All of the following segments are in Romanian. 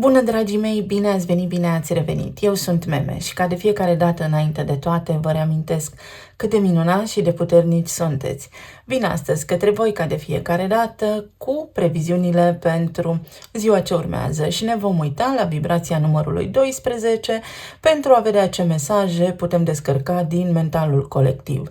Bună, dragii mei, bine ați venit, bine ați revenit. Eu sunt Meme și ca de fiecare dată înainte de toate vă reamintesc cât de minunați și de puternici sunteți. Vin astăzi către voi ca de fiecare dată cu previziunile pentru ziua ce urmează și ne vom uita la vibrația numărului 12 pentru a vedea ce mesaje putem descărca din mentalul colectiv.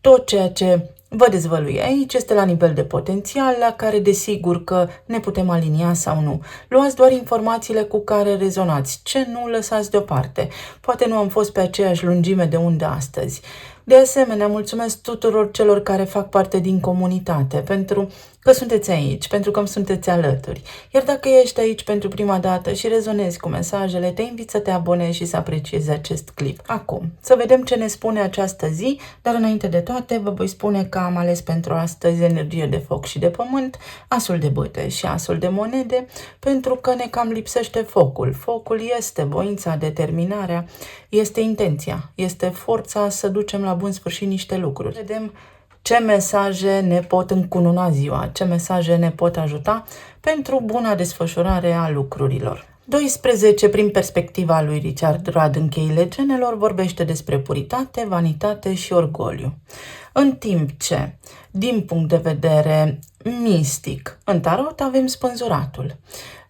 Tot ceea ce vă dezvălui aici este la nivel de potențial, la care desigur că ne putem alinia sau nu. Luați doar informațiile cu care rezonați, ce nu lăsați deoparte. Poate nu am fost pe aceeași lungime de undă astăzi. De asemenea, mulțumesc tuturor celor care fac parte din comunitate, pentru că sunteți aici, pentru că îmi sunteți alături. Iar dacă ești aici pentru prima dată și rezonezi cu mesajele, te invit să te abonezi și să apreciezi acest clip. Acum, să vedem ce ne spune această zi, dar înainte de toate vă voi spune că am ales pentru astăzi energie de foc și de pământ, asul de bâte și asul de monede, pentru că ne cam lipsește focul. Focul este voința, determinarea, este intenția, este forța să ducem la bun sfârșit niște lucruri. Vedem ce mesaje ne pot încununa ziua, ce mesaje ne pot ajuta pentru buna desfășurare a lucrurilor. 12, prin perspectiva lui Richard Rudd în cheile genelor, vorbește despre puritate, vanitate și orgoliu. În timp ce, din punct de vedere mistic, în tarot avem spânzuratul.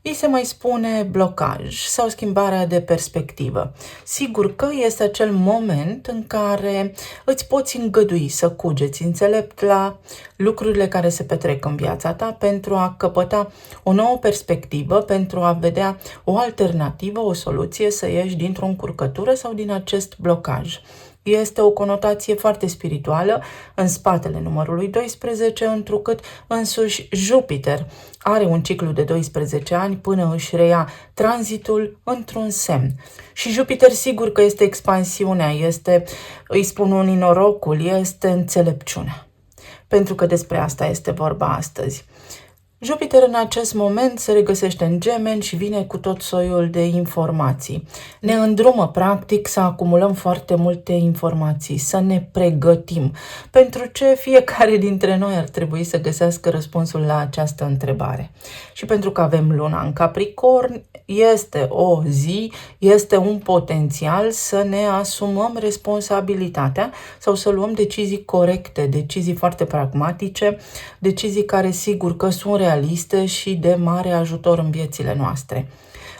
Îi se mai spune blocaj sau schimbarea de perspectivă. Sigur că este acel moment în care îți poți îngădui să cugeți înțelept la lucrurile care se petrec în viața ta pentru a căpăta o nouă perspectivă, pentru a vedea o alternativă, o soluție să ieși dintr-o încurcătură sau din acest blocaj. Este o conotație foarte spirituală în spatele numărului 12, întrucât însuși Jupiter are un ciclu de 12 ani până își reia tranzitul într-un semn. Și Jupiter sigur că este expansiunea, este, îi spun unii, norocul, este înțelepciunea. Pentru că despre asta este vorba astăzi. Jupiter în acest moment se regăsește în Gemeni și vine cu tot soiul de informații. Ne îndrumă practic să acumulăm foarte multe informații, să ne pregătim. Pentru ce fiecare dintre noi ar trebui să găsească răspunsul la această întrebare. Și pentru că avem luna în Capricorn, este o zi, este un potențial să ne asumăm responsabilitatea sau să luăm decizii corecte, decizii foarte pragmatice, decizii care sigur că sunt realiste și de mare ajutor în viețile noastre.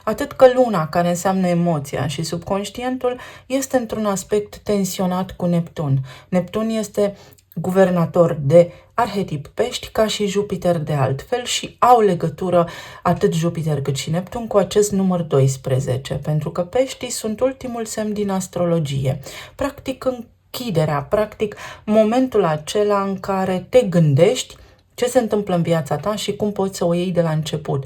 Atât că luna, care înseamnă emoția și subconștientul, este într-un aspect tensionat cu Neptun. Neptun este guvernator de arhetip pești, ca și Jupiter de altfel, și au legătură atât Jupiter cât și Neptun cu acest număr 12, pentru că peștii sunt ultimul semn din astrologie. Practic închiderea, practic momentul acela în care te gândești ce se întâmplă în viața ta și cum poți să o iei de la început.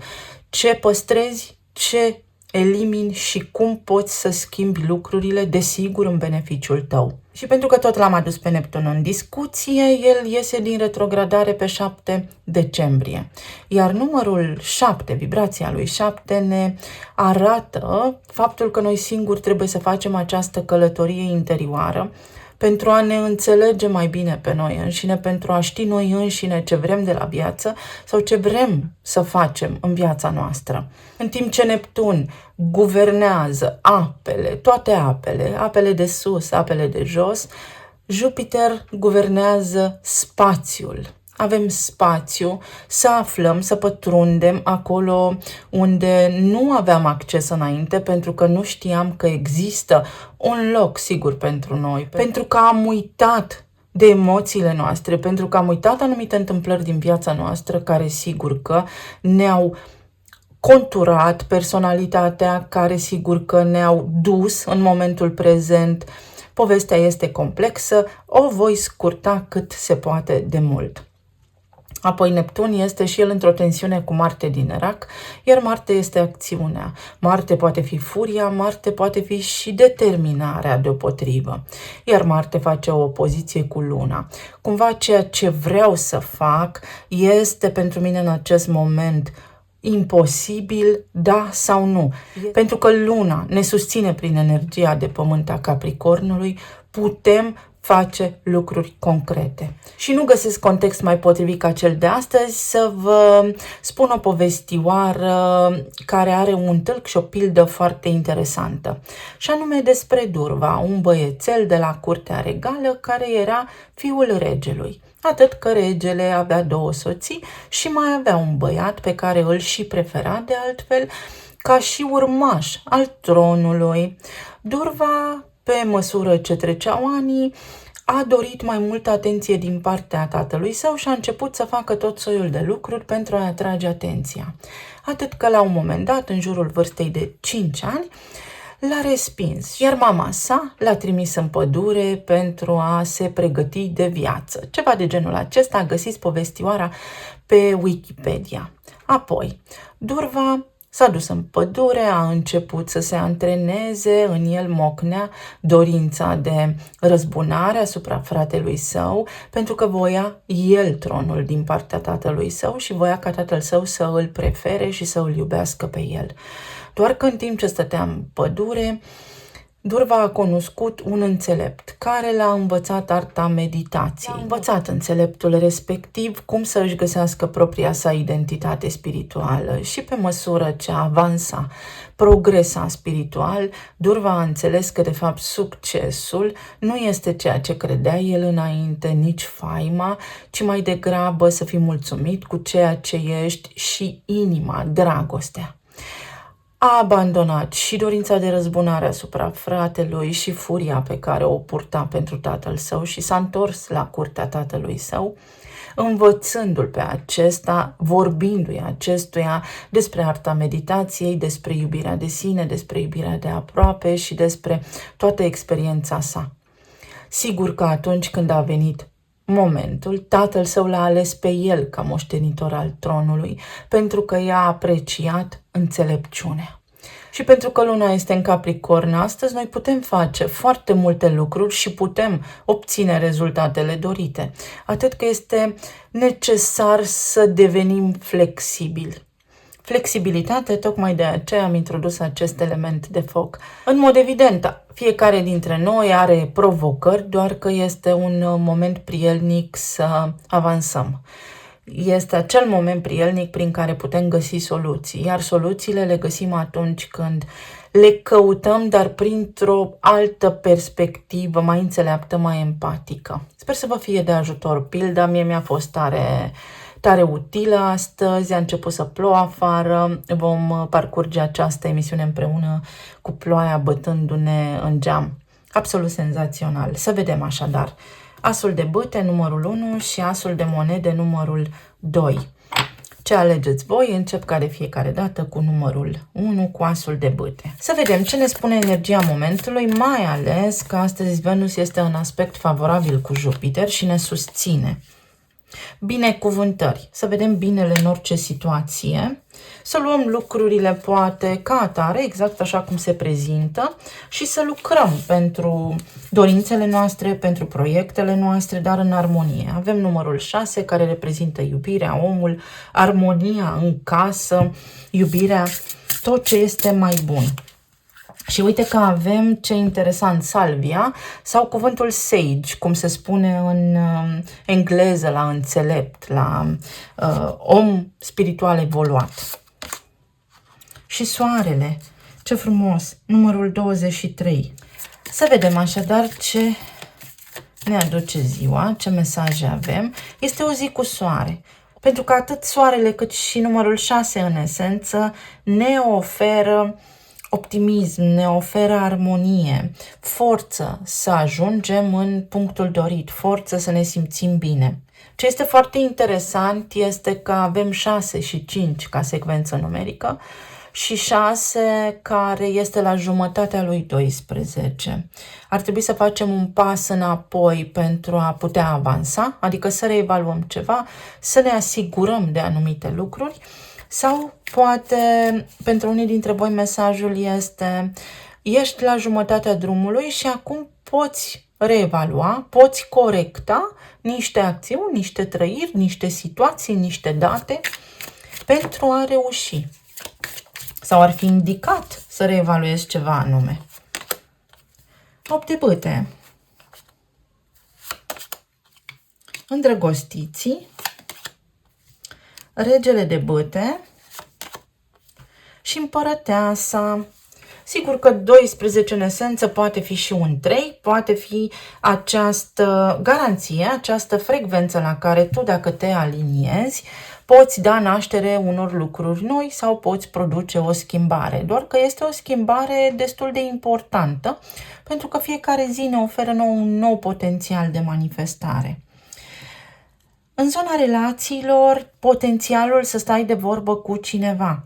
Ce păstrezi, ce elimini și cum poți să schimbi lucrurile, desigur, în beneficiul tău. Și pentru că tot l-am adus pe Neptun în discuție, el iese din retrogradare pe 7 decembrie. Iar numărul 7, vibrația lui 7, ne arată faptul că noi singuri trebuie să facem această călătorie interioară pentru a ne înțelege mai bine pe noi înșine, pentru a ști noi înșine ce vrem de la viață sau ce vrem să facem în viața noastră. În timp ce Neptun guvernează apele, toate apele, apele de sus, apele de jos, Jupiter guvernează spațiul. Avem spațiu să aflăm, să pătrundem acolo unde nu aveam acces înainte, pentru că nu știam că există un loc sigur pentru noi, pentru că am uitat de emoțiile noastre, pentru că am uitat anumite întâmplări din viața noastră care sigur că ne-au conturat personalitatea, care sigur că ne-au dus în momentul prezent. Povestea este complexă, o voi scurta cât se poate de mult. Apoi Neptun este și el într-o tensiune cu Marte din Irak, iar Marte este acțiunea. Marte poate fi furia, Marte poate fi și determinarea deopotrivă. Iar Marte face o opoziție cu Luna. Cumva ceea ce vreau să fac este pentru mine în acest moment imposibil, da sau nu. Pentru că Luna ne susține prin energia de pământ a Capricornului, putem face lucruri concrete. Și nu găsesc context mai potrivit ca cel de astăzi să vă spun o povestioară care are un tâlc și o pildă foarte interesantă. Și anume despre Durva, un băiețel de la curtea regală care era fiul regelui. Atât că regele avea 2 soții și mai avea un băiat pe care îl și prefera de altfel ca și urmaș al tronului. Durva, pe măsură ce treceau anii, a dorit mai multă atenție din partea tatălui său și a început să facă tot soiul de lucruri pentru a-i atrage atenția. Atât că la un moment dat, în jurul vârstei de 5 ani, l-a respins, iar mama sa l-a trimis în pădure pentru a se pregăti de viață. Ceva de genul acesta, găsiți povestioara pe Wikipedia. Apoi, Durva s-a dus în pădure, a început să se antreneze, în el mocnea dorința de răzbunare asupra fratelui său, pentru că voia el tronul din partea tatălui său și voia ca tatăl său să îl prefere și să îl iubească pe el. Doar că în timp ce stătea în pădure, Durva a cunoscut un înțelept care l-a învățat arta meditației. A învățat înțeleptul respectiv cum să își găsească propria sa identitate spirituală și pe măsură ce avansa, progresa spiritual, Durva a înțeles că de fapt succesul nu este ceea ce credea el înainte, nici faima, ci mai degrabă să fii mulțumit cu ceea ce ești și inima, dragostea. A abandonat și dorința de răzbunare asupra fratelui și furia pe care o purta pentru tatăl său și s-a întors la curtea tatălui său, învățându-l pe acesta, vorbindu-i acestuia despre arta meditației, despre iubirea de sine, despre iubirea de aproape și despre toată experiența sa. Sigur că atunci când a venit momentul, tatăl său l-a ales pe el ca moștenitor al tronului, pentru că i-a apreciat înțelepciunea. Și pentru că luna este în Capricorn astăzi, noi putem face foarte multe lucruri și putem obține rezultatele dorite. Atât că este necesar să devenim flexibili. Flexibilitate, tocmai de aceea am introdus acest element de foc. În mod evident, fiecare dintre noi are provocări, doar că este un moment prielnic să avansăm. Este acel moment prielnic prin care putem găsi soluții, iar soluțiile le găsim atunci când le căutăm, dar printr-o altă perspectivă, mai înțeleaptă, mai empatică. Sper să vă fie de ajutor pilda, mie mi-a fost tare utilă astăzi, a început să plouă afară, vom parcurge această emisiune împreună cu ploaia bătându-ne în geam. Absolut senzațional. Să vedem așadar. Asul de bâte, numărul 1 și asul de monede, numărul 2. Ce alegeți voi? Încep ca de fiecare dată cu numărul 1, cu asul de bâte. Să vedem ce ne spune energia momentului, mai ales că astăzi Venus este în aspect favorabil cu Jupiter și ne susține. Binecuvântări. Să vedem binele în orice situație, să luăm lucrurile poate ca atare, exact așa cum se prezintă și să lucrăm pentru dorințele noastre, pentru proiectele noastre, dar în armonie. Avem numărul 6 care reprezintă iubirea, omul, armonia în casă, iubirea, tot ce este mai bun. Și uite că avem, ce interesant, salvia sau cuvântul sage, cum se spune în engleză, la înțelept, la om spiritual evoluat. Și soarele, ce frumos, numărul 23. Să vedem așadar ce ne aduce ziua, ce mesaje avem. Este o zi cu soare. Pentru că atât soarele cât și numărul 6 în esență ne oferă optimism, ne oferă armonie, forță să ajungem în punctul dorit, forță să ne simțim bine. Ce este foarte interesant este că avem 6 și 5 ca secvență numerică și 6 care este la jumătatea lui 12. Ar trebui să facem un pas înapoi pentru a putea avansa, adică să reevaluăm ceva, să ne asigurăm de anumite lucruri. Sau poate pentru unii dintre voi mesajul este: ești la jumătatea drumului și acum poți reevalua, poți corecta niște acțiuni, niște trăiri, niște situații, niște date pentru a reuși. Sau ar fi indicat să reevaluezi ceva anume. 8 de bâte. îndrăgostiții, regele de bâte și împărăteasa. Sigur că 12 în esență poate fi și un 3, poate fi această garanție, această frecvență la care tu, dacă te aliniezi, poți da naștere unor lucruri noi sau poți produce o schimbare. Doar că este o schimbare destul de importantă, pentru că fiecare zi ne oferă un nou potențial de manifestare. În zona relațiilor, potențialul să stai de vorbă cu cineva.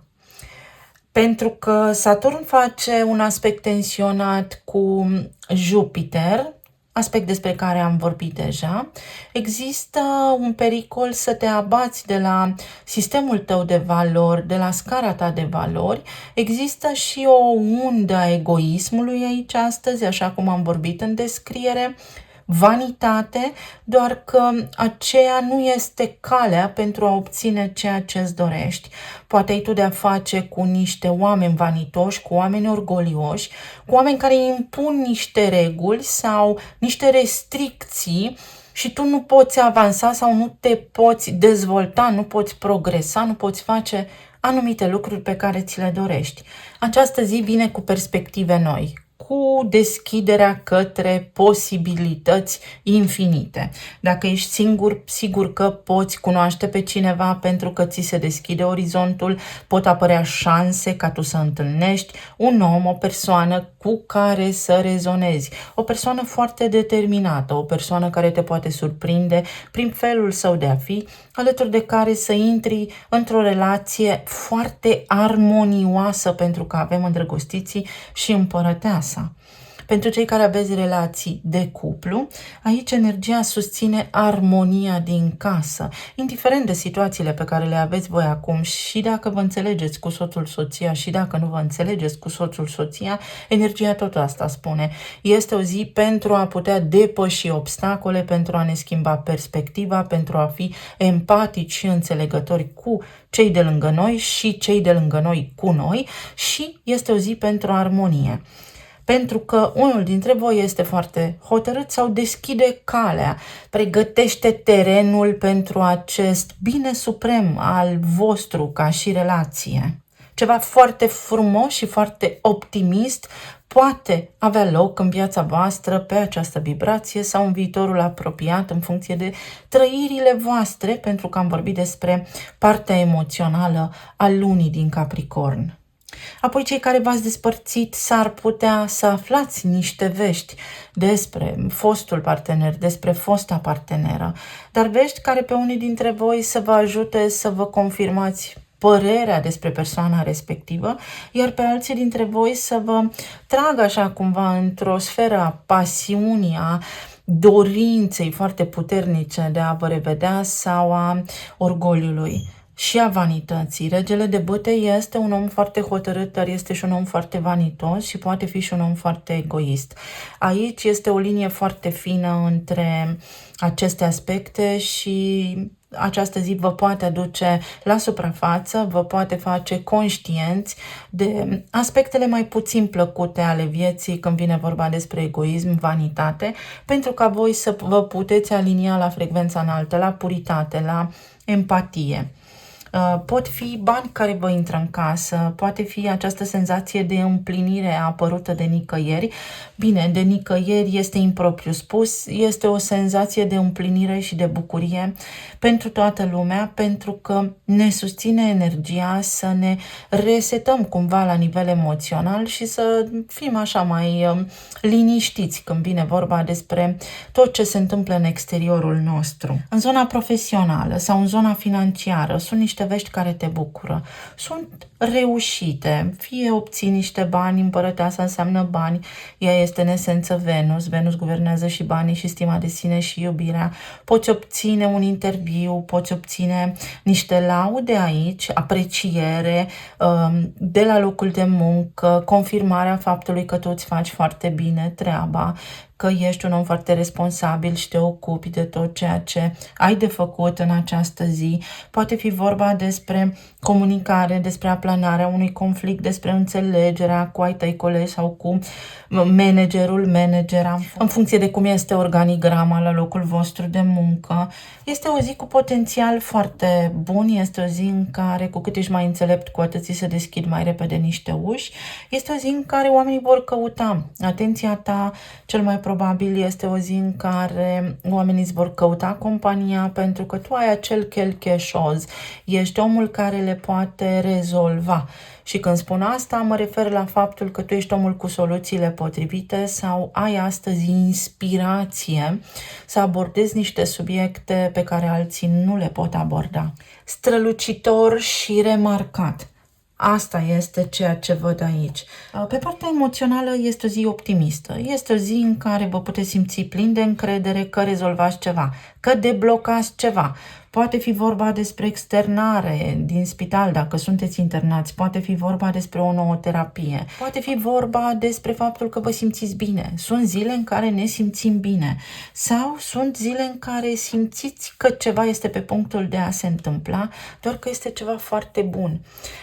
Pentru că Saturn face un aspect tensionat cu Jupiter, aspect despre care am vorbit deja, există un pericol să te abați de la sistemul tău de valori, de la scara ta de valori. Există și o undă a egoismului aici astăzi, așa cum am vorbit în descriere, vanitate, doar că aceea nu este calea pentru a obține ceea ce îți dorești. Poate ai tu de-a face cu niște oameni vanitoși, cu oameni orgolioși, cu oameni care impun niște reguli sau niște restricții și tu nu poți avansa sau nu te poți dezvolta, nu poți progresa, nu poți face anumite lucruri pe care ți le dorești. Această zi vine cu perspective noi, cu deschiderea către posibilități infinite. Dacă ești singur, sigur că poți cunoaște pe cineva pentru că ți se deschide orizontul, pot apărea șanse ca tu să întâlnești un om, o persoană cu care să rezonezi, o persoană foarte determinată, o persoană care te poate surprinde prin felul său de a fi, alături de care să intri într-o relație foarte armonioasă, pentru că avem îndrăgostiții și împărăteasa. Pentru cei care aveți relații de cuplu, aici energia susține armonia din casă, indiferent de situațiile pe care le aveți voi acum, și dacă vă înțelegeți cu soțul, soția, și dacă nu vă înțelegeți cu soțul, soția, energia tot asta spune. Este o zi pentru a putea depăși obstacole, pentru a ne schimba perspectiva, pentru a fi empatici și înțelegători cu cei de lângă noi și cei de lângă noi cu noi, și este o zi pentru armonie. Pentru că unul dintre voi este foarte hotărât sau deschide calea, pregătește terenul pentru acest bine suprem al vostru ca și relație. Ceva foarte frumos și foarte optimist poate avea loc în viața voastră pe această vibrație sau în viitorul apropiat, în funcție de trăirile voastre, pentru că am vorbit despre partea emoțională a lunii din Capricorn. Apoi, cei care v-ați despărțit, s-ar putea să aflați niște vești despre fostul partener, despre fosta parteneră, dar vești care pe unii dintre voi să vă ajute să vă confirmați părerea despre persoana respectivă, iar pe alții dintre voi să vă tragă așa cumva într-o sferă a pasiunii, a dorinței foarte puternice de a vă revedea sau a orgoliului și a vanității. Regele de bâte este un om foarte hotărât, dar este și un om foarte vanitos și poate fi și un om foarte egoist. Aici este o linie foarte fină între aceste aspecte și această zi vă poate aduce la suprafață, vă poate face conștienți de aspectele mai puțin plăcute ale vieții când vine vorba despre egoism, vanitate, pentru ca voi să vă puteți alinia la frecvența înaltă, la puritate, la empatie. Pot fi bani care vă intră în casă, poate fi această senzație de împlinire apărută de nicăieri. Bine, de nicăieri este impropriu spus, este o senzație de împlinire și de bucurie pentru toată lumea, pentru că ne susține energia să ne resetăm cumva la nivel emoțional și să fim așa mai liniștiți când vine vorba despre tot ce se întâmplă în exteriorul nostru. În zona profesională sau în zona financiară sunt niște vești care te bucură. Sunt reușite, fie obții niște bani, împărăteasa înseamnă bani, ea este în esență Venus, Venus guvernează și banii și stima de sine și iubirea, poți obține un interviu, poți obține niște laude aici, apreciere de la locul de muncă, confirmarea faptului că tu îți faci foarte bine treaba, că ești un om foarte responsabil și te ocupi de tot ceea ce ai de făcut în această zi. Poate fi vorba despre comunicare, despre aplanarea unui conflict, despre înțelegerea cu ai tăi colegi sau cu managera, în funcție de cum este organigrama la locul vostru de muncă. Este o zi cu potențial foarte bun, este o zi în care cu cât ești mai înțelept, cu atât ți se deschid mai repede niște uși. Este o zi în care oamenii vor căuta atenția ta, cel mai probabil este o zi în care oamenii îți vor căuta compania pentru că tu ai acel quelque chose, ești omul care le poate rezolva. Și când spun asta, mă refer la faptul că tu ești omul cu soluțiile potrivite sau ai astăzi inspirație să abordezi niște subiecte pe care alții nu le pot aborda. Strălucitor și remarcat. Asta este ceea ce văd aici. Pe partea emoțională este o zi optimistă. Este o zi în care vă puteți simți plin de încredere că rezolvați ceva, că deblocați ceva. Poate fi vorba despre externare din spital dacă sunteți internați, poate fi vorba despre o nouă terapie, poate fi vorba despre faptul că vă simțiți bine. Sunt zile în care ne simțim bine sau sunt zile în care simțiți că ceva este pe punctul de a se întâmpla, doar că este ceva foarte bun.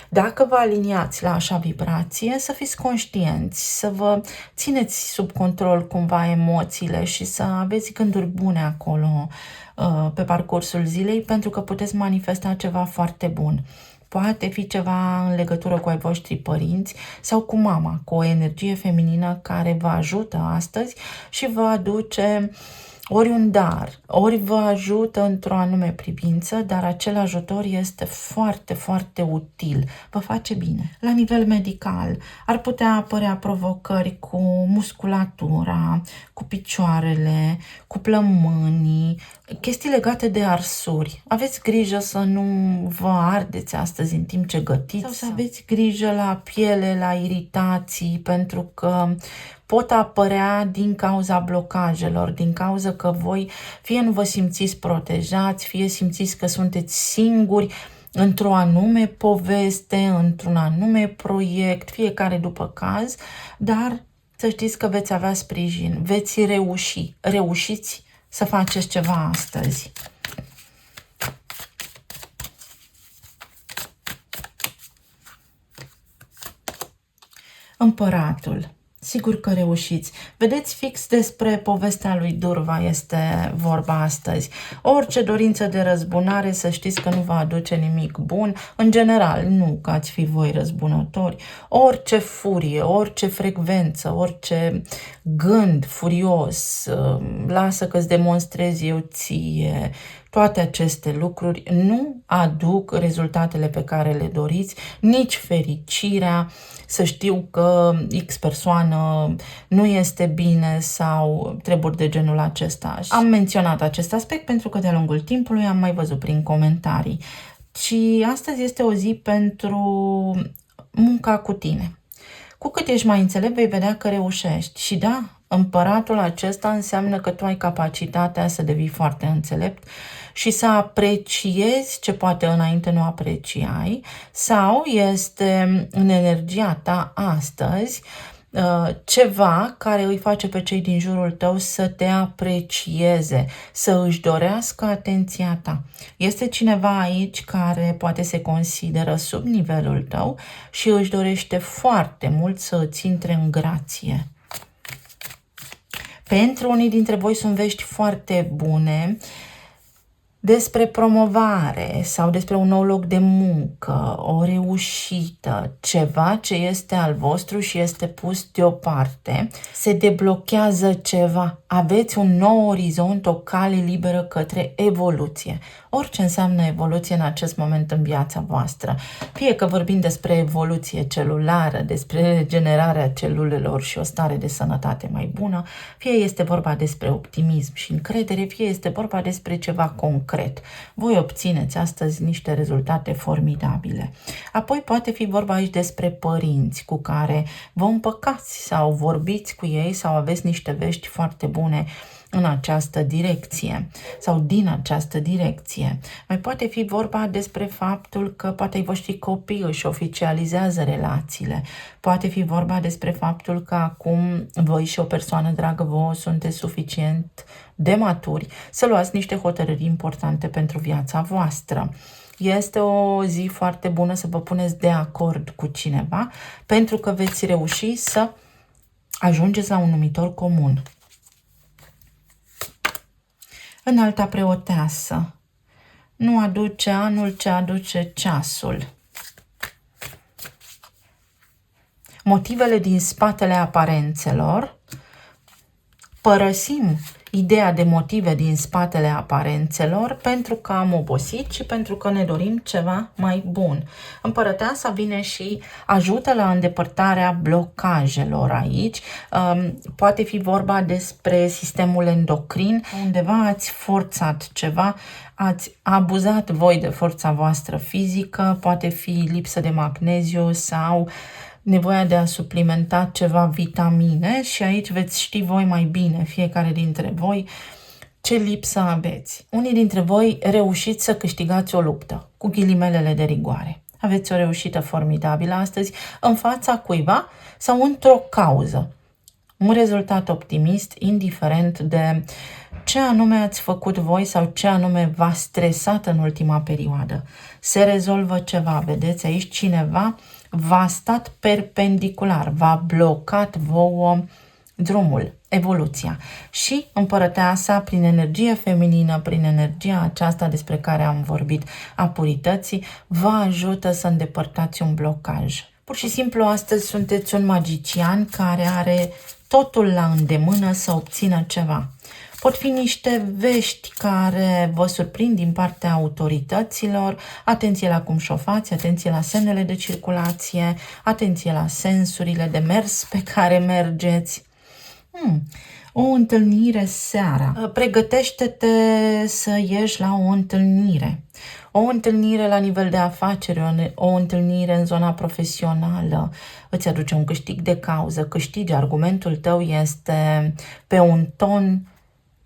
Dacă vă aliniați la așa vibrație, să fiți conștienți, să vă țineți sub control cumva emoțiile și să aveți gânduri bune acolo pe parcursul zilei, pentru că puteți manifesta ceva foarte bun. Poate fi ceva în legătură cu ai voștri părinți sau cu mama, cu o energie feminină care vă ajută astăzi și vă aduce ori un dar, ori vă ajută într-o anume privință, dar acel ajutor este foarte, foarte util, vă face bine. La nivel medical, ar putea apărea provocări cu musculatura, cu picioarele, cu plămânii, chestii legate de arsuri. Aveți grijă să nu vă ardeți astăzi în timp ce gătiți sau să aveți grijă la piele, la iritații, pentru că pot apărea din cauza blocajelor, din cauza că voi fie nu vă simțiți protejați, fie simțiți că sunteți singuri într-o anume poveste, într-un anume proiect, fiecare după caz, dar să știți că veți avea sprijin, veți reuși, reușiți să faceți ceva astăzi. Împăratul. Sigur că reușiți. Vedeți, fix despre povestea lui Durva este vorba astăzi. Orice dorință de răzbunare, să știți că nu va aduce nimic bun. În general, nu că ați fi voi răzbunători. Orice furie, orice frecvență, orice gând furios, lasă că-ți demonstrez eu ție, toate aceste lucruri nu aduc rezultatele pe care le doriți, nici fericirea, să știu că X persoană nu este bine sau treburi de genul acesta. Am menționat acest aspect pentru că de-a lungul timpului am mai văzut prin comentarii. Și astăzi este o zi pentru munca cu tine. Cu cât ești mai înțelept, vei vedea că reușești. Și da, împăratul acesta înseamnă că tu ai capacitatea să devii foarte înțelept și să apreciezi ce poate înainte nu apreciai, sau este în energia ta astăzi ceva care îi face pe cei din jurul tău să te aprecieze, să își dorească atenția ta. Este cineva aici care poate se consideră sub nivelul tău și își dorește foarte mult să îți intre în grație. Pentru unii dintre voi sunt vești foarte bune despre promovare sau despre un nou loc de muncă, o reușită, ceva ce este al vostru și este pus deoparte. Se deblochează ceva, aveți un nou orizont, o cale liberă către evoluție. Orice înseamnă evoluție în acest moment în viața voastră. Fie că vorbim despre evoluție celulară, despre regenerarea celulelor și o stare de sănătate mai bună, fie este vorba despre optimism și încredere, fie este vorba despre ceva concret. Voi obțineți astăzi niște rezultate formidabile. Apoi poate fi vorba aici despre părinți cu care vă împăcați sau vorbiți cu ei sau aveți niște vești foarte bune în această direcție sau din această direcție. Mai poate fi vorba despre faptul că poate ai voștri copii își oficializează relațiile. Poate fi vorba despre faptul că acum voi și o persoană dragă vouă sunteți suficient de maturi să luați niște hotărâri importante pentru viața voastră. Este o zi foarte bună să vă puneți de acord cu cineva pentru că veți reuși să ajungeți la un numitor comun. Înalta preoteasă. Nu aduce anul, ce aduce ceasul. Motivele din spatele aparențelor. Părăsim ideea de motive din spatele aparențelor pentru că am obosit și pentru că ne dorim ceva mai bun. Împărăteasa vine și ajută la îndepărtarea blocajelor aici. Poate fi vorba despre sistemul endocrin. Undeva ați forțat ceva, ați abuzat voi de forța voastră fizică, poate fi lipsă de magneziu sau nevoia de a suplimenta ceva vitamine și aici veți ști voi mai bine, fiecare dintre voi, ce lipsă aveți. Unii dintre voi reușiți să câștigați o luptă, cu ghilimelele de rigoare. Aveți o reușită formidabilă astăzi în fața cuiva sau într-o cauză. Un rezultat optimist, indiferent de ce anume ați făcut voi sau ce anume v-a stresat în ultima perioadă. Se rezolvă ceva, vedeți, aici cineva v-a stat perpendicular, v-a blocat vouă drumul, evoluția. Și împărăteasa, prin energie feminină, prin energia aceasta despre care am vorbit, a purității, vă ajută să îndepărtați un blocaj. Pur și simplu, astăzi sunteți un magician care are totul la îndemână să obțină ceva. Pot fi niște vești care vă surprind din partea autorităților, atenție la cum șofați, atenție la semnele de circulație, atenție la sensurile de mers pe care mergeți. O întâlnire seara. Pregătește-te să ieși la o întâlnire. O întâlnire la nivel de afaceri, o întâlnire în zona profesională, îți aduce un câștig de cauză, câștigi, argumentul tău este pe un ton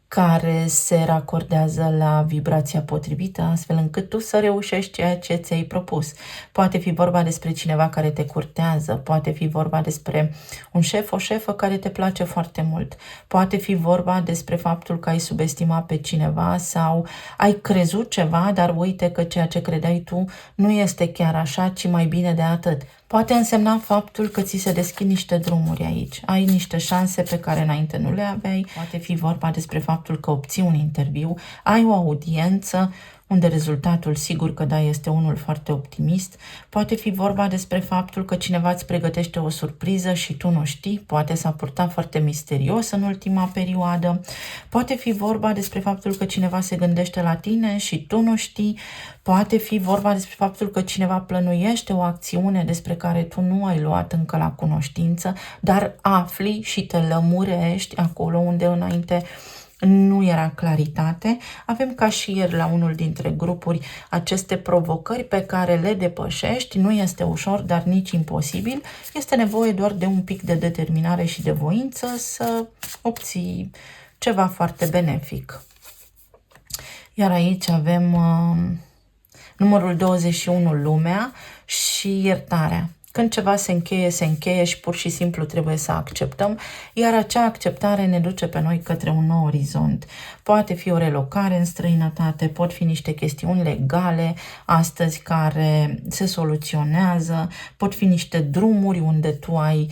care se racordează la vibrația potrivită, astfel încât tu să reușești ceea ce ți-ai propus. Poate fi vorba despre cineva care te curtează, poate fi vorba despre un șef, o șefă care te place foarte mult, poate fi vorba despre faptul că ai subestimat pe cineva sau ai crezut ceva, dar uite că ceea ce credeai tu nu este chiar așa, ci mai bine de atât. Poate însemna faptul că ți se deschid niște drumuri aici. Ai niște șanse pe care înainte nu le aveai. Poate fi vorba despre faptul că obții un interviu, ai o audiență unde rezultatul sigur că da este unul foarte optimist. Poate fi vorba despre faptul că cineva îți pregătește o surpriză și tu nu știi, poate s-a purtat foarte misterios în ultima perioadă. Poate fi vorba despre faptul că cineva se gândește la tine și tu nu știi. Poate fi vorba despre faptul că cineva plănuiește o acțiune despre care tu nu ai luat încă la cunoștință, dar afli și te lămurești acolo unde înainte nu era claritate. Avem ca și ieri la unul dintre grupuri aceste provocări pe care le depășești. Nu este ușor, dar nici imposibil. Este nevoie doar de un pic de determinare și de voință să obții ceva foarte benefic. Iar aici avem numărul 21, lumea și iertarea. Când ceva se încheie și pur și simplu trebuie să acceptăm, iar acea acceptare ne duce pe noi către un nou orizont. Poate fi o relocare în străinătate, pot fi niște chestiuni legale astăzi care se soluționează, pot fi niște drumuri unde tu ai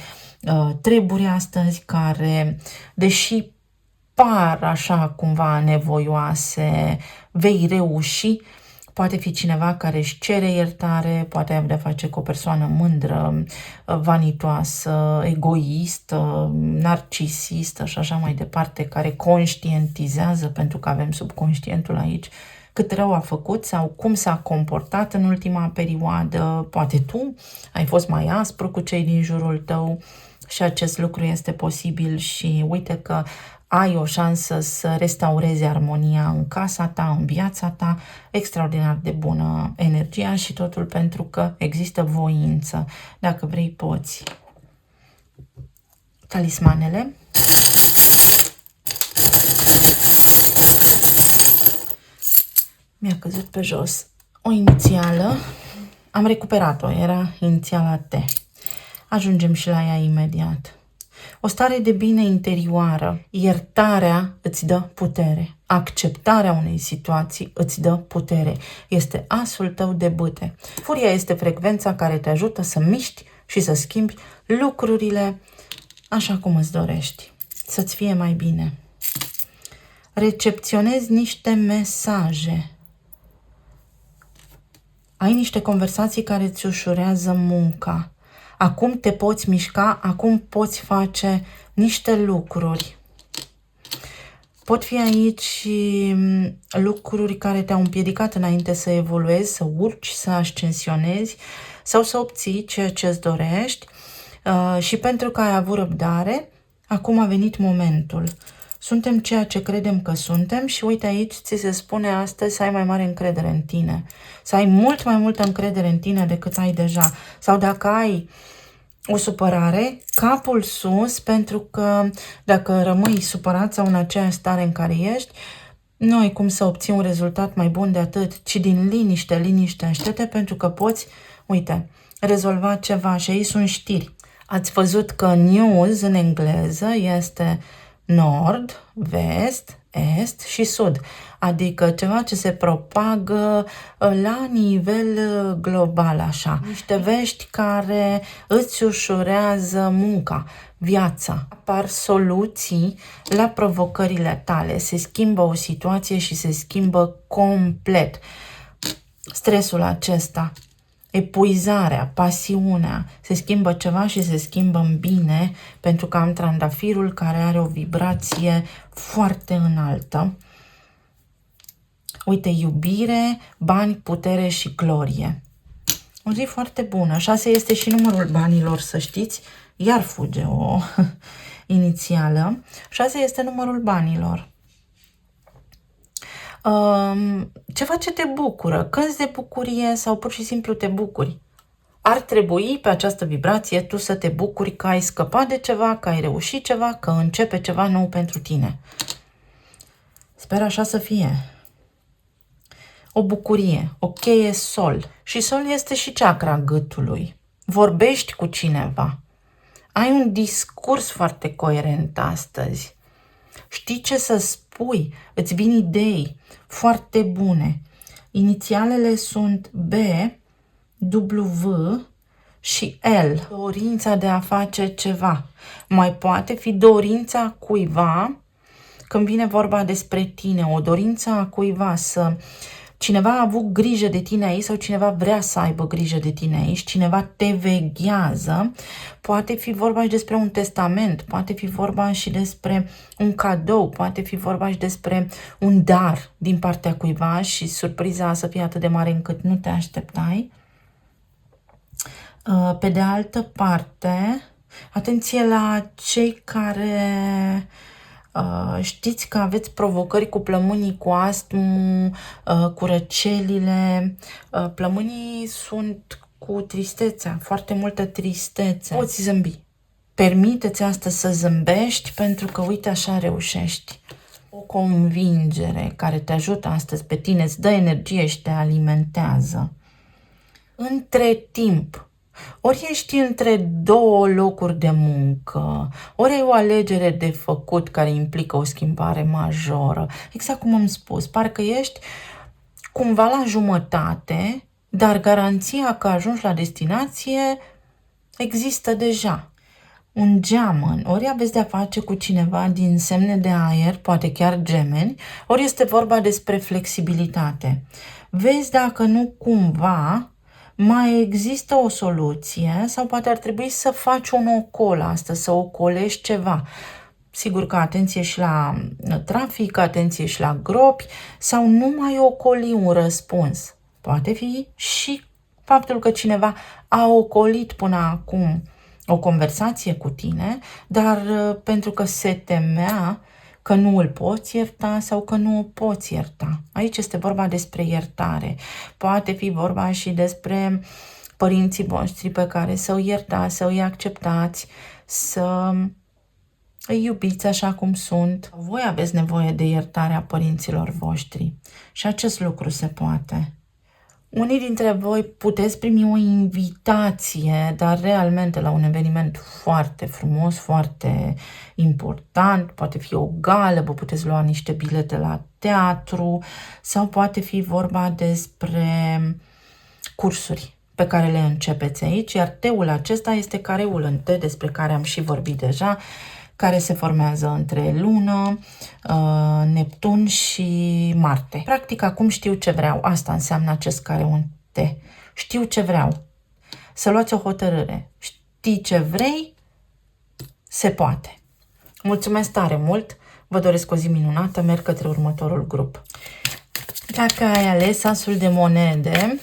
treburi astăzi care, deși par așa cumva nevoioase, vei reuși. Poate fi cineva care își cere iertare, poate avea de-a face cu o persoană mândră, vanitoasă, egoistă, narcisistă și așa mai departe, care conștientizează, pentru că avem subconștientul aici, cât rău a făcut sau cum s-a comportat în ultima perioadă. Poate tu ai fost mai aspru cu cei din jurul tău și acest lucru este posibil și uite că ai o șansă să restaurezi armonia în casa ta, în viața ta, extraordinar de bună energia și totul pentru că există voință. Dacă vrei, poți. Talismanele. Mi-a căzut pe jos o inițială. Am recuperat-o, era inițiala T. Ajungem și la ea imediat. O stare de bine interioară. Iertarea îți dă putere. Acceptarea unei situații îți dă putere. Este asul tău de bâte. Furia este frecvența care te ajută să miști și să schimbi lucrurile așa cum îți dorești. Să-ți fie mai bine. Recepționezi niște mesaje. Ai niște conversații care îți ușurează munca. Acum te poți mișca, acum poți face niște lucruri. Pot fi aici lucruri care te-au împiedicat înainte să evoluezi, să urci, să ascensionezi sau să obții ceea ce îți dorești. Și pentru că ai avut răbdare, acum a venit momentul. Suntem ceea ce credem că suntem și uite aici ți se spune astăzi să ai mai mare încredere în tine. Să ai mult mai multă încredere în tine decât ai deja. Sau dacă ai o supărare, capul sus, pentru că dacă rămâi supărat sau în aceeași stare în care ești, nu ai cum să obții un rezultat mai bun de atât, ci din liniște, liniștește-te, pentru că poți, uite, rezolva ceva și aici sunt știri. Ați văzut că news în engleză este nord, vest, est și sud, adică ceva ce se propagă la nivel global, așa. Niște vești care îți ușurează munca, viața. Apar soluții la provocările tale, se schimbă o situație și se schimbă complet. Stresul acesta, epuizarea, pasiunea, se schimbă ceva și se schimbă în bine, pentru că am trandafirul care are o vibrație foarte înaltă. Uite, iubire, bani, putere și glorie. O zi foarte bună. 6 este și numărul banilor, să știți. Iar fuge o inițială. 6 este numărul banilor. Ceva ce te bucură, cânți de bucurie sau pur și simplu te bucuri. Ar trebui pe această vibrație tu să te bucuri că ai scăpat de ceva, că ai reușit ceva, că începe ceva nou pentru tine. Sper așa să fie. O bucurie, o cheie sol. Și sol este și chakra gâtului. Vorbești cu cineva. Ai un discurs foarte coerent astăzi. Știi ce să spui, îți vin idei foarte bune. Inițialele sunt B, W și L. Dorința de a face ceva. Mai poate fi dorința cuiva, când vine vorba despre tine, o dorință a cuiva să... Cineva a avut grijă de tine aici sau cineva vrea să aibă grijă de tine aici, cineva te veghează, poate fi vorba și despre un testament, poate fi vorba și despre un cadou, poate fi vorba și despre un dar din partea cuiva și surpriza să fie atât de mare încât nu te așteptai. Pe de altă parte, atenție la cei care... știți că aveți provocări cu plămânii, cu astmul, cu răcelile. Plămânii sunt cu tristețea, foarte multă tristețe. Poți zâmbi. Permite-ți astăzi să zâmbești, pentru că uite așa reușești. O convingere care te ajută astăzi pe tine, îți dă energie și te alimentează. Între timp, ori ești între două locuri de muncă, ori ai o alegere de făcut care implică o schimbare majoră. Exact cum am spus, parcă ești cumva la jumătate, dar garanția că ajungi la destinație există deja. Un geamăn, ori aveți de-a face cu cineva din semne de aer, poate chiar gemeni, ori este vorba despre flexibilitate. Vezi dacă nu cumva mai există o soluție sau poate ar trebui să faci un ocol astăzi, să ocolești ceva. Sigur că atenție și la trafic, atenție și la gropi sau nu mai ocoli un răspuns. Poate fi și faptul că cineva a ocolit până acum o conversație cu tine, dar pentru că se temea că nu îl poți ierta sau că nu o poți ierta. Aici este vorba despre iertare. Poate fi vorba și despre părinții voștri pe care să-i iertați, să-i acceptați, să îi iubiți așa cum sunt. Voi aveți nevoie de iertarea părinților voștri și acest lucru se poate. Unii dintre voi puteți primi o invitație, dar realmente la un eveniment foarte frumos, foarte important, poate fi o gală, vă puteți lua niște bilete la teatru sau poate fi vorba despre cursuri pe care le începeți aici, iar teul acesta este careul în T, despre care am și vorbit deja, care se formează între Lună, Neptun și Marte. Practic, acum știu ce vreau. Asta înseamnă acest careu în T. Știu ce vreau. Să luați o hotărâre. Știi ce vrei? Se poate. Mulțumesc tare mult! Vă doresc o zi minunată, merg către următorul grup. Dacă ai ales asul de monede,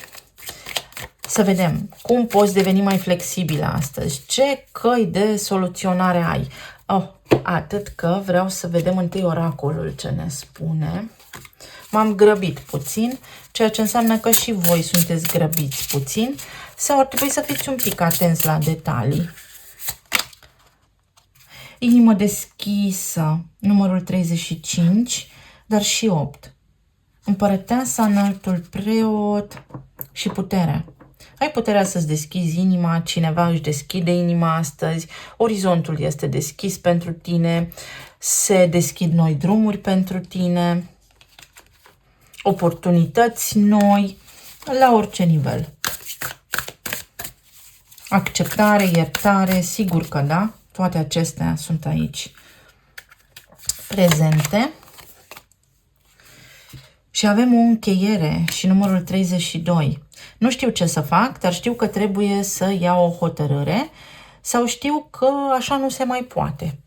să vedem cum poți deveni mai flexibilă astăzi. Ce căi de soluționare ai? Atât că vreau să vedem întâi oracolul ce ne spune. M-am grăbit puțin, ceea ce înseamnă că și voi sunteți grăbiți puțin sau ar trebui să fiți un pic atenți la detalii. Inimă deschisă, numărul 35, dar și 8. Împărăteasa, înaltul preot și puterea. Ai puterea să-ți deschizi inima, cineva își deschide inima astăzi, orizontul este deschis pentru tine, se deschid noi drumuri pentru tine, oportunități noi, la orice nivel. Acceptare, iertare, sigur că da, toate acestea sunt aici prezente. Și avem o încheiere și numărul 32. Nu știu ce să fac, dar știu că trebuie să iau o hotărâre sau știu că așa nu se mai poate.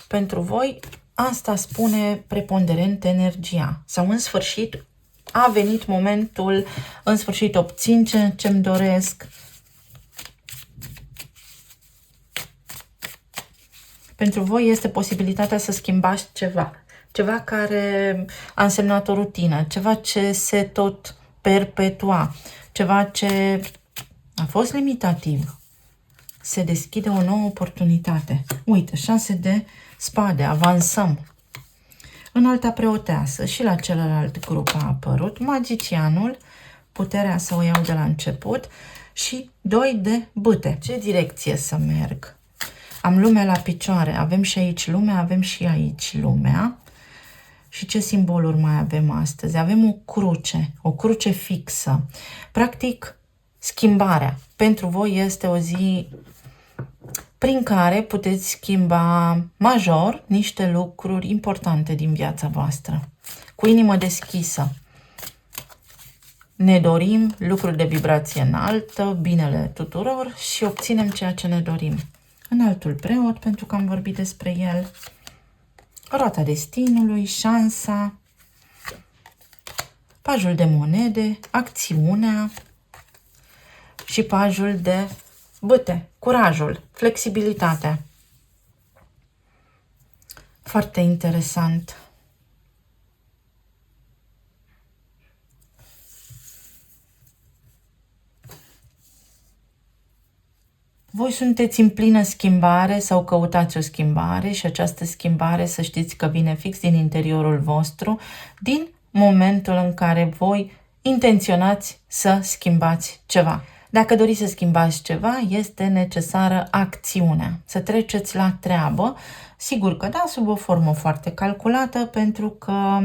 Pentru voi asta spune preponderent energia. Sau în sfârșit a venit momentul, în sfârșit obțin ce-mi doresc. Pentru voi este posibilitatea să schimbați ceva. Ceva care a însemnat o rutină, ceva ce se tot perpetua, ceva ce a fost limitativ. Se deschide o nouă oportunitate. Uite, 6 de spade, avansăm. În alta preoteasă și la celălalt grup a apărut magicianul, puterea să o iau de la început și 2 de bâte. Ce direcție să merg? Am lumea la picioare, avem și aici lumea, avem și aici lumea. Și ce simboluri mai avem astăzi? Avem o cruce fixă. Practic, schimbarea. Pentru voi este o zi prin care puteți schimba major niște lucruri importante din viața voastră. Cu inimă deschisă. Ne dorim lucruri de vibrație înaltă, binele tuturor și obținem ceea ce ne dorim. Înaltul preot, pentru că am vorbit despre el. Roata destinului, șansa, pajul de monede, acțiunea și pajul de bâte, curajul, flexibilitatea. Foarte interesant. Voi sunteți în plină schimbare sau căutați o schimbare și această schimbare să știți că vine fix din interiorul vostru, din momentul în care voi intenționați să schimbați ceva. Dacă doriți să schimbați ceva, este necesară acțiunea, să treceți la treabă. Sigur că da, sub o formă foarte calculată, pentru că,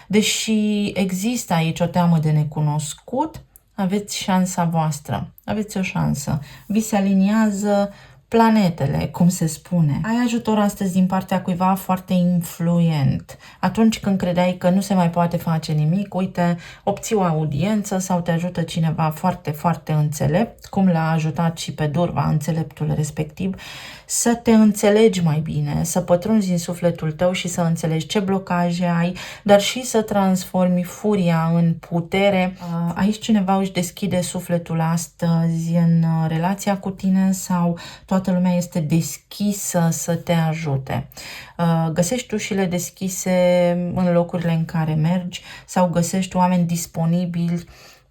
deși există aici o teamă de necunoscut, aveți șansa voastră, aveți o șansă. Vi se aliniază planetele, cum se spune. Ai ajutor astăzi din partea cuiva foarte influent. Atunci când credeai că nu se mai poate face nimic, uite, obții o audiență sau te ajută cineva foarte, foarte înțelept, cum l-a ajutat și pe Durva, înțeleptul respectiv, să te înțelegi mai bine, să pătrunzi în sufletul tău și să înțelegi ce blocaje ai, dar și să transformi furia în putere. Aici cineva își deschide sufletul astăzi în relația cu tine sau toată lumea este deschisă să te ajute. Găsești ușile deschise în locurile în care mergi sau găsești oameni disponibili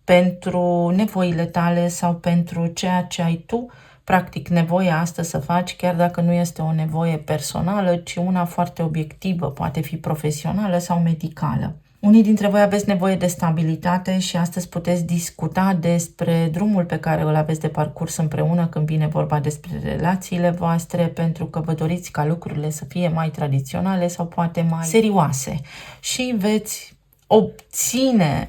pentru nevoile tale sau pentru ceea ce ai tu practic nevoia asta să faci, chiar dacă nu este o nevoie personală, ci una foarte obiectivă, poate fi profesională sau medicală. Unii dintre voi aveți nevoie de stabilitate și astăzi puteți discuta despre drumul pe care îl aveți de parcurs împreună când vine vorba despre relațiile voastre, pentru că vă doriți ca lucrurile să fie mai tradiționale sau poate mai serioase. Și veți obține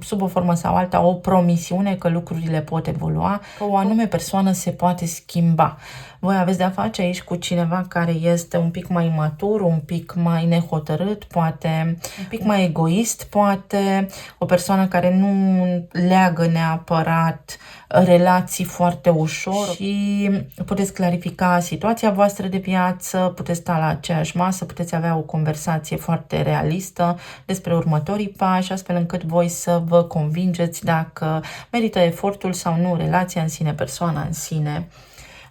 sub o formă sau alta o promisiune că lucrurile pot evolua, că o anume persoană se poate schimba. Voi aveți de-a face aici cu cineva care este un pic mai matur, un pic mai nehotărât, poate un pic mai egoist, poate o persoană care nu leagă neapărat relații foarte ușor și puteți clarifica situația voastră de viață, puteți sta la aceeași masă, puteți avea o conversație foarte realistă despre următorii pași, astfel încât voi să vă convingeți dacă merită efortul sau nu relația în sine, persoana în sine.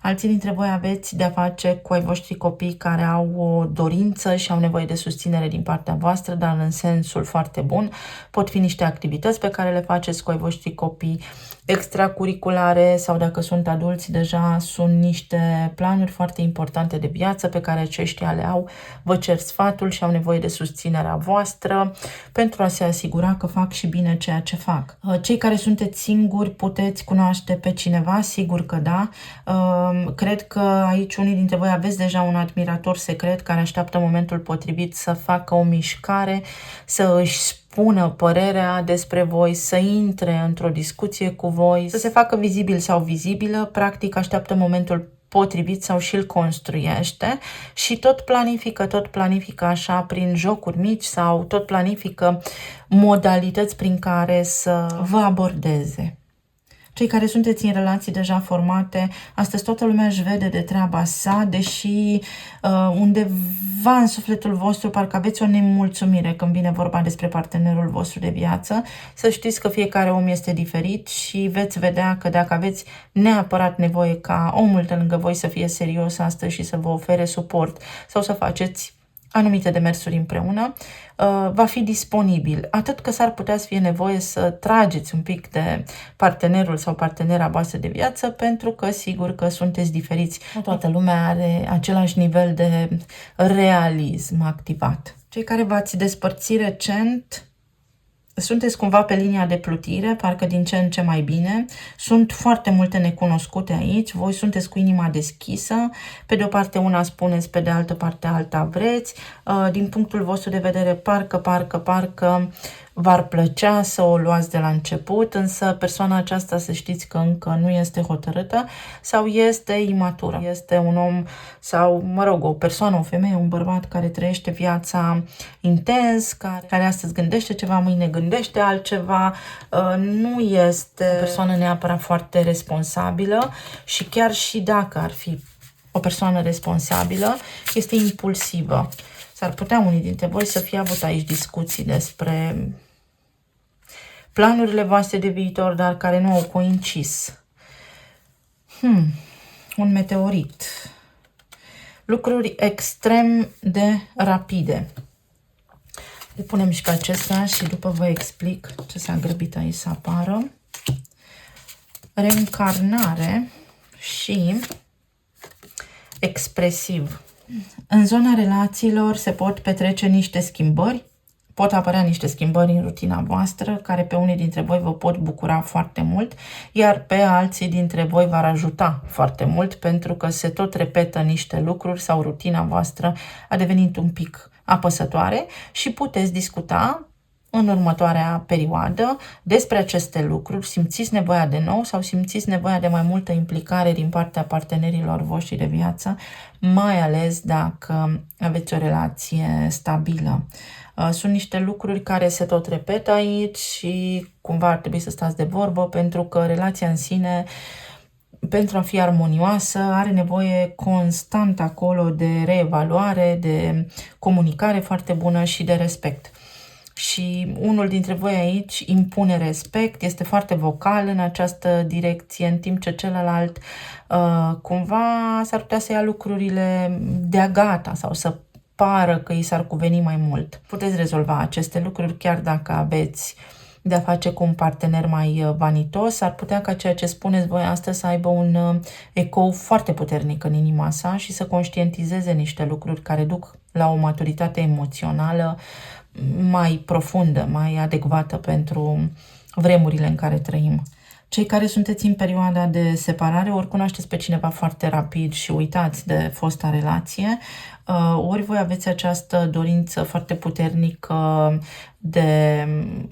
Alții dintre voi aveți de-a face cu ai voștri copii care au o dorință și au nevoie de susținere din partea voastră, dar în sensul foarte bun. Pot fi niște activități pe care le faceți cu ai voștri copii, extracurriculare sau dacă sunt adulți deja, sunt niște planuri foarte importante de viață pe care aceștia le au. Vă cer sfatul și au nevoie de susținerea voastră pentru a se asigura că fac și bine ceea ce fac. Cei care sunteți singuri puteți cunoaște pe cineva, sigur că da. Cred că aici unii dintre voi aveți deja un admirator secret care așteaptă momentul potrivit să facă o mișcare, să își spună părerea despre voi, să intre într-o discuție cu voi, să se facă vizibil sau vizibilă, practic așteaptă momentul potrivit sau și-l construiește și tot planifică așa prin jocuri mici sau tot planifică modalități prin care să vă abordeze. Cei care sunteți în relații deja formate, astăzi toată lumea își vede de treaba sa, deși undeva în sufletul vostru parcă aveți o nemulțumire când vine vorba despre partenerul vostru de viață. Să știți că fiecare om este diferit și veți vedea că dacă aveți neapărat nevoie ca omul de lângă voi să fie serios astăzi și să vă ofere suport sau să faceți anumite demersuri împreună, va fi disponibil. Atât că s-ar putea să fie nevoie să trageți un pic de partenerul sau partenera voastră de viață, pentru că sigur că sunteți diferiți. Nu toată lumea are același nivel de realism activat. Cei care v-ați despărțit recent, sunteți cumva pe linia de plutire, parcă din ce în ce mai bine. Sunt foarte multe necunoscute aici, voi sunteți cu inima deschisă. Pe de o parte una spuneți, pe de altă parte alta vreți. Din punctul vostru de vedere, parcă v-ar plăcea să o luați de la început, însă persoana aceasta să știți că încă nu este hotărâtă sau este imatură. Este un om sau, o persoană, o femeie, un bărbat care trăiește viața intens, care astăzi gândește ceva, mâine gândește altceva, nu este o persoană neapărat foarte responsabilă și chiar și dacă ar fi o persoană responsabilă, este impulsivă. S-ar putea unii dintre voi să fie avut aici discuții despre planurile voastre de viitor, dar care nu au coincis. Un meteorit. Lucruri extrem de rapide. Le punem și pe acestea și după vă explic ce s-a grăbit aici să apară. Reîncarnare și expresiv. În zona relațiilor se pot petrece niște schimbări, pot apărea niște schimbări în rutina voastră, care pe unii dintre voi vă pot bucura foarte mult, iar pe alții dintre voi v-ar ajuta foarte mult, pentru că se tot repetă niște lucruri sau rutina voastră a devenit un pic apăsătoare și puteți discuta în următoarea perioadă despre aceste lucruri. Simțiți nevoia de nou sau simțiți nevoia de mai multă implicare din partea partenerilor voștri de viață, mai ales dacă aveți o relație stabilă. Sunt niște lucruri care se tot repetă aici și cumva ar trebui să stați de vorbă, pentru că relația în sine, pentru a fi armonioasă, are nevoie constant acolo de reevaluare, de comunicare foarte bună și de respect. Și unul dintre voi aici impune respect, este foarte vocal în această direcție, în timp ce celălalt cumva s-ar putea să ia lucrurile de-a gata sau să pară că i s-ar cuveni mai mult. Puteți rezolva aceste lucruri chiar dacă aveți de a face cu un partener mai vanitos, ar putea ca ceea ce spuneți voi astăzi să aibă un ecou foarte puternic în inima sa și să conștientizeze niște lucruri care duc la o maturitate emoțională mai profundă, mai adecvată pentru vremurile în care trăim. Cei care sunteți în perioada de separare, ori cunoașteți pe cineva foarte rapid și uitați de fosta relație, ori voi aveți această dorință foarte puternică de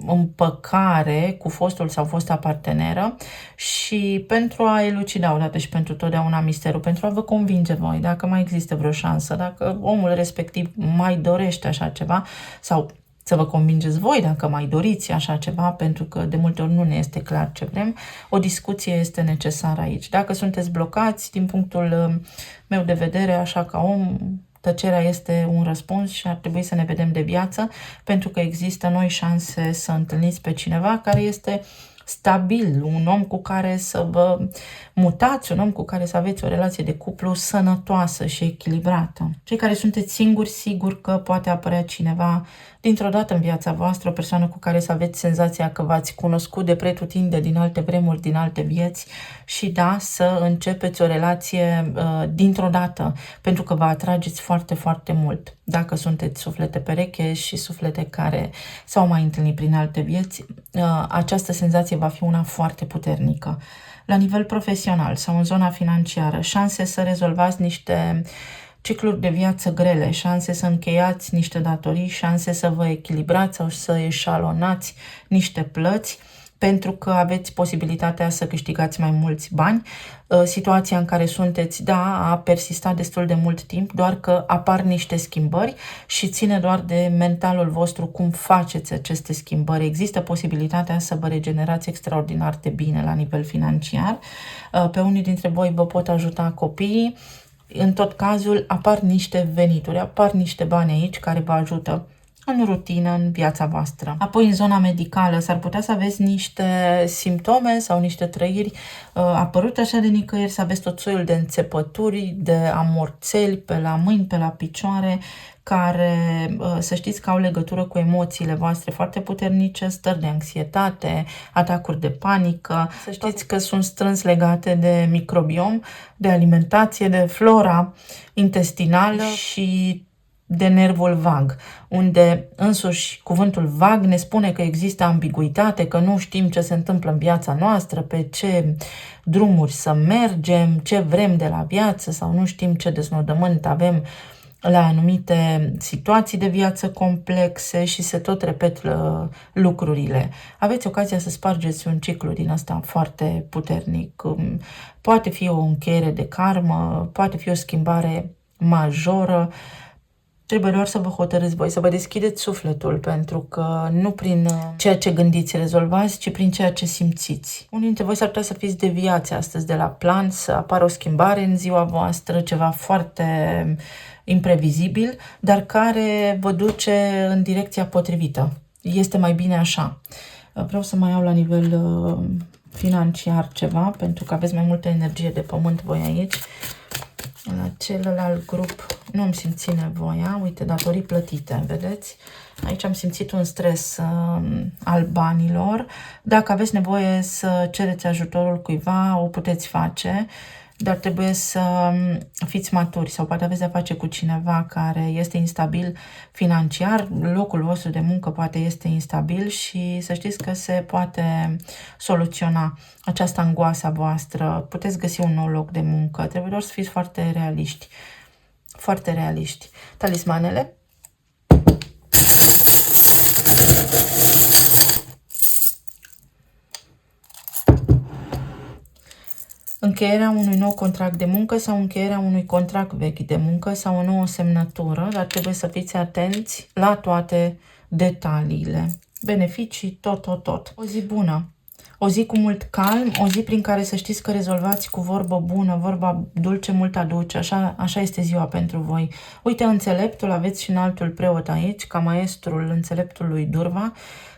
împăcare cu fostul sau fosta parteneră și pentru a elucida odată și pentru totdeauna misterul, pentru a vă convinge voi dacă mai există vreo șansă, dacă omul respectiv mai dorește așa ceva sau să vă convingeți voi dacă mai doriți așa ceva, pentru că de multe ori nu ne este clar ce vrem. O discuție este necesară aici. Dacă sunteți blocați, din punctul meu de vedere, așa ca om, tăcerea este un răspuns și ar trebui să ne vedem de viață, pentru că există noi șanse să întâlniți pe cineva care este stabil, un om cu care să vă mutați, un om cu care să aveți o relație de cuplu sănătoasă și echilibrată. Cei care sunteți singuri, sigur că poate apărea cineva dintr-o dată în viața voastră, o persoană cu care să aveți senzația că v-ați cunoscut de pretutinde din alte vremuri, din alte vieți și da, să începeți o relație dintr-o dată, pentru că vă atrageți foarte, foarte mult. Dacă sunteți suflete pereche și suflete care s-au mai întâlnit prin alte vieți, această senzație va fi una foarte puternică. La nivel profesional sau în zona financiară, șanse să rezolvați niște cicluri de viață grele, șanse să încheiați niște datorii, șanse să vă echilibrați sau să eșalonați niște plăți, pentru că aveți posibilitatea să câștigați mai mulți bani. Situația în care sunteți, da, a persistat destul de mult timp, doar că apar niște schimbări și ține doar de mentalul vostru cum faceți aceste schimbări. Există posibilitatea să vă regenerați extraordinar de bine la nivel financiar. Pe unii dintre voi vă pot ajuta copiii. În tot cazul apar niște venituri, apar niște bani aici care vă ajută în rutină, în viața voastră. Apoi, în zona medicală, s-ar putea să aveți niște simptome sau niște trăiri apărute așa de nicăieri, să aveți tot soiul de înțepături, de amorțeli pe la mâini, pe la picioare, care să știți că au legătură cu emoțiile voastre foarte puternice, stări de anxietate, atacuri de panică. Să știți că sunt strâns legate de microbiom, de alimentație, de flora intestinală și de nervul vag, unde însuși cuvântul vag ne spune că există ambiguitate, că nu știm ce se întâmplă în viața noastră, pe ce drumuri să mergem, ce vrem de la viață sau nu știm ce deznodământ avem la anumite situații de viață complexe și se tot repet lucrurile. Aveți ocazia să spargeți un ciclu din ăsta foarte puternic. Poate fi o încheiere de karmă, poate fi o schimbare majoră. Trebuie doar să vă hotărâți voi, să vă deschideți sufletul, pentru că nu prin ceea ce gândiți rezolvați, ci prin ceea ce simțiți. Unii dintre voi s-ar putea să fiți deviați astăzi de la plan, să apară o schimbare în ziua voastră, ceva foarte imprevizibil, dar care vă duce în direcția potrivită. Este mai bine așa. Vreau să mai iau la nivel financiar ceva, pentru că aveți mai multă energie de pământ voi aici. La celălalt grup nu am simțit nevoia. Uite, datorii plătite, vedeți? Aici am simțit un stres al banilor. Dacă aveți nevoie să cereți ajutorul cuiva, o puteți face, dar trebuie să fiți maturi sau poate aveți de-a face cu cineva care este instabil financiar, locul vostru de muncă poate este instabil și să știți că se poate soluționa această angoasă voastră, puteți găsi un nou loc de muncă, trebuie doar să fiți foarte realiști, foarte realiști. Talismanele. Încheierea unui nou contract de muncă sau încheierea unui contract vechi de muncă sau o nouă semnătură, dar trebuie să fiți atenți la toate detaliile. Beneficii, tot. O zi bună, o zi cu mult calm, o zi prin care să știți că rezolvați cu vorbă bună, vorba dulce mult aduce, așa este ziua pentru voi. Uite, înțeleptul, aveți și înaltul preot aici, ca maestrul înțeleptului Durva,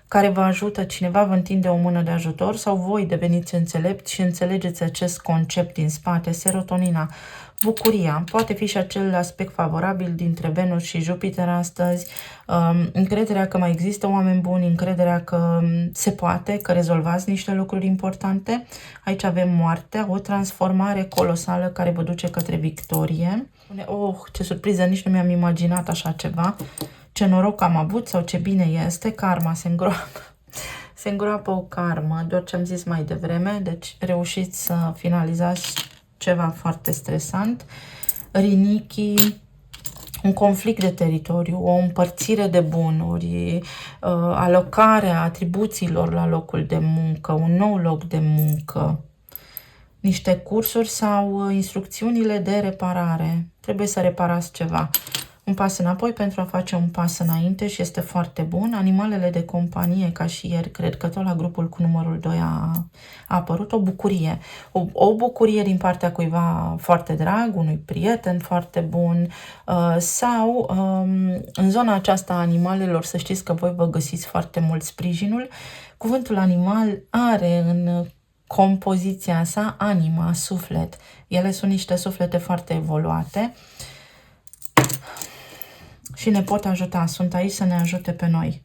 care vă ajută, cineva vă întinde o mână de ajutor sau voi deveniți înțelepți și înțelegeți acest concept din spate, serotonina, Bucuria. Poate fi și acel aspect favorabil dintre Venus și Jupiter astăzi. Încrederea că mai există oameni buni, încrederea că se poate, că rezolvați niște lucruri importante. Aici avem moartea, o transformare colosală care vă duce către victorie. Oh, ce surpriză, nici nu mi-am imaginat așa ceva. Ce noroc am avut sau ce bine este. Karma se îngroapă. Se îngroapă o karmă, doar ce am zis mai devreme, deci reușiți să finalizați ceva foarte stresant. Rinichi, un conflict de teritoriu, o împărțire de bunuri, alocarea atribuțiilor la locul de muncă, un nou loc de muncă, niște cursuri sau instrucțiunile de reparare. Trebuie să reparați ceva. Un pas înapoi pentru a face un pas înainte și este foarte bun. Animalele de companie, ca și ieri, cred că tot la grupul cu numărul 2 a apărut o bucurie. O bucurie din partea cuiva foarte drag, unui prieten foarte bun sau în zona aceasta a animalelor, să știți că voi vă găsiți foarte mult sprijinul. Cuvântul animal are în compoziția sa anima, suflet. Ele sunt niște suflete foarte evoluate și ne pot ajuta, sunt aici să ne ajute pe noi.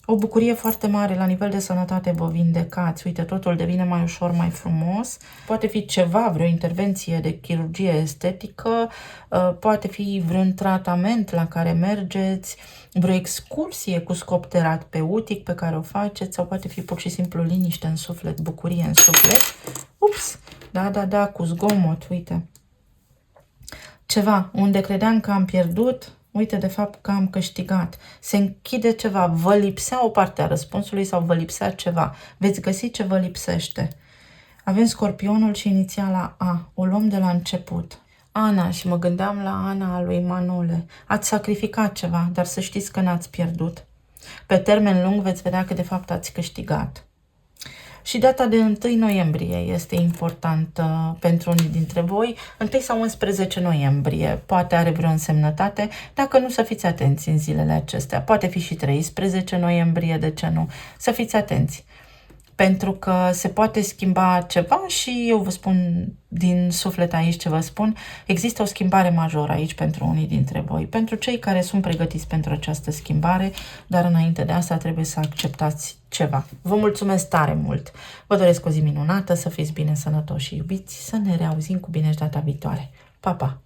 O bucurie foarte mare la nivel de sănătate, vă vindecați, uite, totul devine mai ușor, mai frumos. Poate fi ceva, vreo intervenție de chirurgie estetică, poate fi vreun tratament la care mergeți, vreo excursie cu scop terapeutic pe care o faceți, sau poate fi pur și simplu liniște în suflet, bucurie în suflet. Ups, da, cu zgomot, uite. Ceva, unde credeam că am pierdut, uite, de fapt că am câștigat. Se închide ceva, vă lipsea o parte a răspunsului sau vă lipsea ceva. Veți găsi ce vă lipsește. Avem Scorpionul și inițiala A. O luăm de la început. Ana, și mă gândeam la Ana a lui Manole. Ați sacrificat ceva, dar să știți că n-ați pierdut. Pe termen lung veți vedea că de fapt ați câștigat. Și data de 1 noiembrie este importantă pentru unii dintre voi. 1 sau 11 noiembrie poate are vreo însemnătate. Dacă nu, să fiți atenți în zilele acestea. Poate fi și 13 noiembrie, de ce nu? Să fiți atenți. Pentru că se poate schimba ceva și eu vă spun din suflet aici ce vă spun. Există o schimbare majoră aici pentru unii dintre voi. Pentru cei care sunt pregătiți pentru această schimbare, dar înainte de asta trebuie să acceptați ceva. Vă mulțumesc tare mult! Vă doresc o zi minunată, să fiți bine, sănătoși și iubiți, să ne reauzim cu bine și data viitoare. Pa, pa!